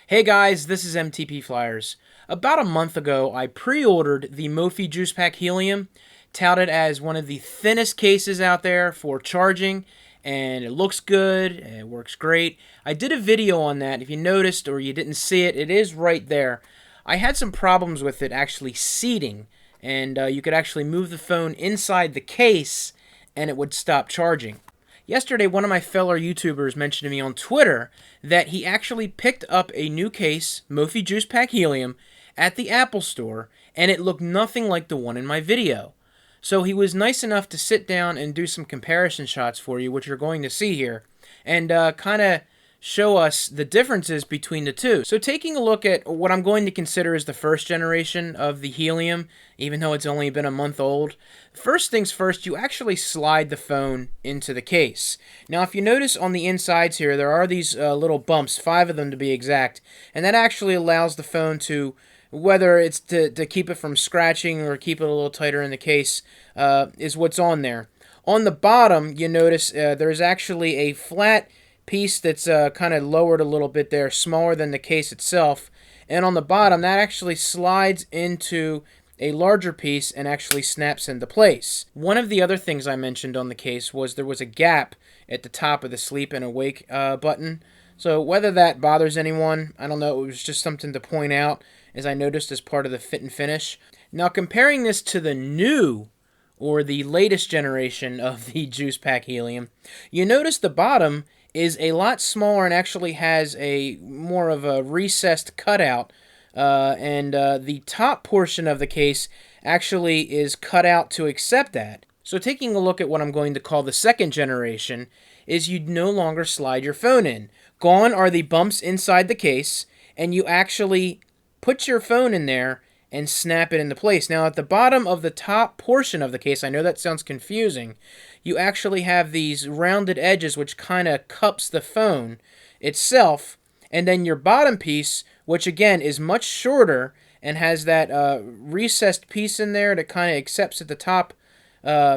Hey guys, this is MTP Flyers. About a month ago, I pre-ordered the Mophie Juice Pack Helium, touted as one of the thinnest cases out there for charging, and it looks good, and it works great. I did a video on that. If you noticed or you didn't see it, it is right there. I had some problems with it actually seating, and you could actually move the phone inside the case, and it would stop charging. Yesterday, one of my fellow YouTubers mentioned to me on Twitter that he actually picked up a new case, Mophie Juice Pack Helium, at the Apple Store, and it looked nothing like the one in my video. So he was nice enough to sit down and do some comparison shots for you, which you're going to see here, and kind of show us the differences between the two. So taking a look at what I'm going to consider as the first generation of the Helium, even though it's only been a month old. First things first, you actually slide the phone into the case. Now if you notice on the insides here, there are these little bumps, 5 of them to be exact, and that actually allows the phone to, whether it's to keep it from scratching or keep it a little tighter in the case, is what's on there. On the bottom, you notice there's actually a flat piece that's kind of lowered a little bit there, smaller than the case itself. And on the bottom, that actually slides into a larger piece and actually snaps into place. One of the other things I mentioned on the case was there was a gap at the top of the sleep and awake button. So whether that bothers anyone, I don't know. It was just something to point out, as I noticed as part of the fit and finish. Now comparing this to the new or the latest generation of the Juice Pack Helium, you notice the bottom is a lot smaller and actually has a more of a recessed cutout, and the top portion of the case actually is cut out to accept that. So taking a look at what I'm going to call the second generation is you no longer slide your phone in. Gone are the bumps inside the case, and you actually put your phone in there and snap it into place. Now at the bottom of the top portion of the case, I know that sounds confusing, you actually have these rounded edges which kind of cups the phone itself, and then your bottom piece, which again is much shorter and has that recessed piece in there that kind of accepts at the top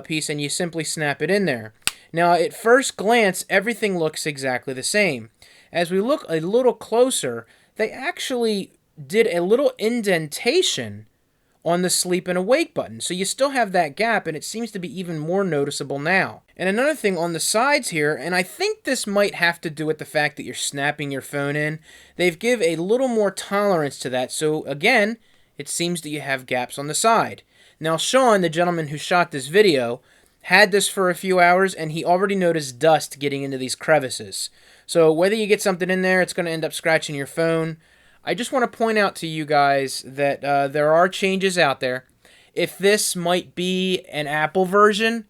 piece, and you simply snap it in there. Now at first glance, everything looks exactly the same. As we look a little closer, they actually did a little indentation on the sleep and awake button. So you still have that gap, and it seems to be even more noticeable now. And another thing on the sides here, and I think this might have to do with the fact that you're snapping your phone in, they've give a little more tolerance to that. So again, it seems that you have gaps on the side. Now Sean, the gentleman who shot this video, had this for a few hours, and he already noticed dust getting into these crevices. So whether you get something in there, it's going to end up scratching your phone. I just want to point out to you guys that there are changes out there. If this might be an Apple version,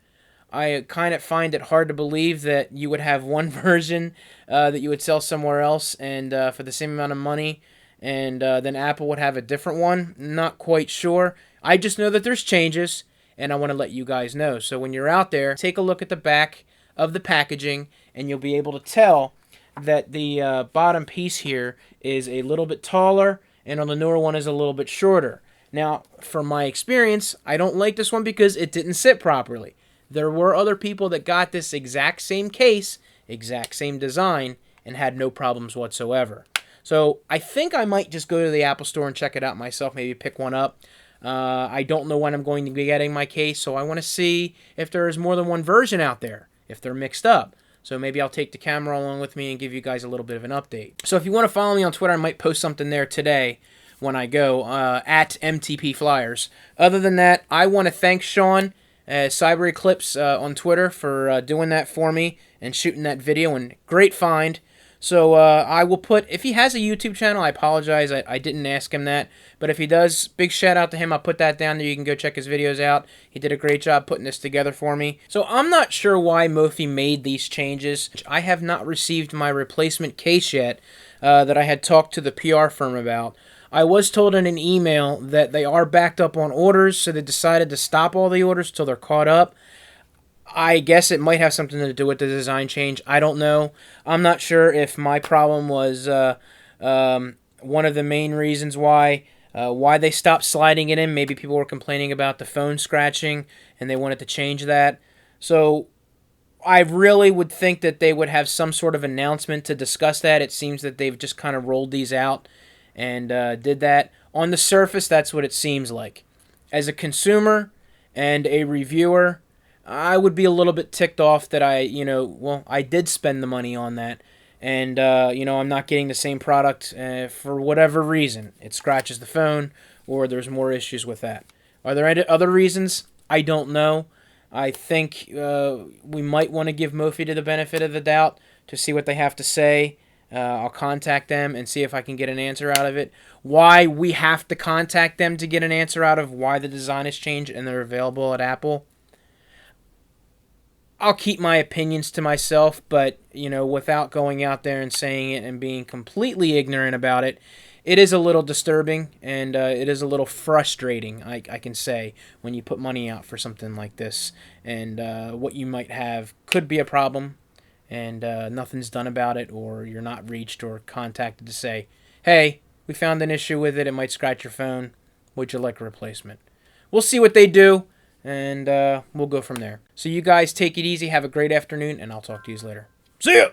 I kind of find it hard to believe that you would have one version that you would sell somewhere else and for the same amount of money, and then Apple would have a different one. Not quite sure. I just know that there's changes, and I want to let you guys know. So when you're out there, take a look at the back of the packaging, and you'll be able to tell that the bottom piece here is a little bit taller, and on the newer one is a little bit shorter. Now, from my experience, I don't like this one because it didn't sit properly. There were other people that got this exact same case, exact same design, and had no problems whatsoever. So I think I might just go to the Apple Store and check it out myself, maybe pick one up. I don't know when I'm going to be getting my case, so I want to see if there is more than one version out there, if they're mixed up. So maybe I'll take the camera along with me and give you guys a little bit of an update. So if you want to follow me on Twitter, I might post something there today when I go, at MTP Flyers. Other than that, I want to thank Sean, Cyber Eclipse on Twitter, for doing that for me and shooting that video, and great find. So I will put, if he has a YouTube channel, I apologize, I didn't ask him that. But if he does, big shout out to him. I'll put that down there. You can go check his videos out. He did a great job putting this together for me. So I'm not sure why Mophie made these changes. I have not received my replacement case yet that I had talked to the PR firm about. I was told in an email that they are backed up on orders, so they decided to stop all the orders till they're caught up. I guess it might have something to do with the design change. I don't know. I'm not sure if my problem was one of the main reasons why they stopped sliding it in. Maybe people were complaining about the phone scratching and they wanted to change that. So I really would think that they would have some sort of announcement to discuss that. It seems that they've just kind of rolled these out and did that. On the surface, that's what it seems like. As a consumer and a reviewer, I would be a little bit ticked off that I did spend the money on that. And, I'm not getting the same product for whatever reason. It scratches the phone or there's more issues with that. Are there any other reasons? I don't know. I think we might want to give Mophie the benefit of the doubt to see what they have to say. I'll contact them and see if I can get an answer out of it. Why we have to contact them to get an answer out of why the design has changed and they're available at Apple. I'll keep my opinions to myself, but, without going out there and saying it and being completely ignorant about it, it is a little disturbing and it is a little frustrating, I can say, when you put money out for something like this and what you might have could be a problem and nothing's done about it, or you're not reached or contacted to say, hey, we found an issue with it, it might scratch your phone, would you like a replacement? We'll see what they do, and we'll go from there. So you guys take it easy, have a great afternoon, and I'll talk to you later. See ya!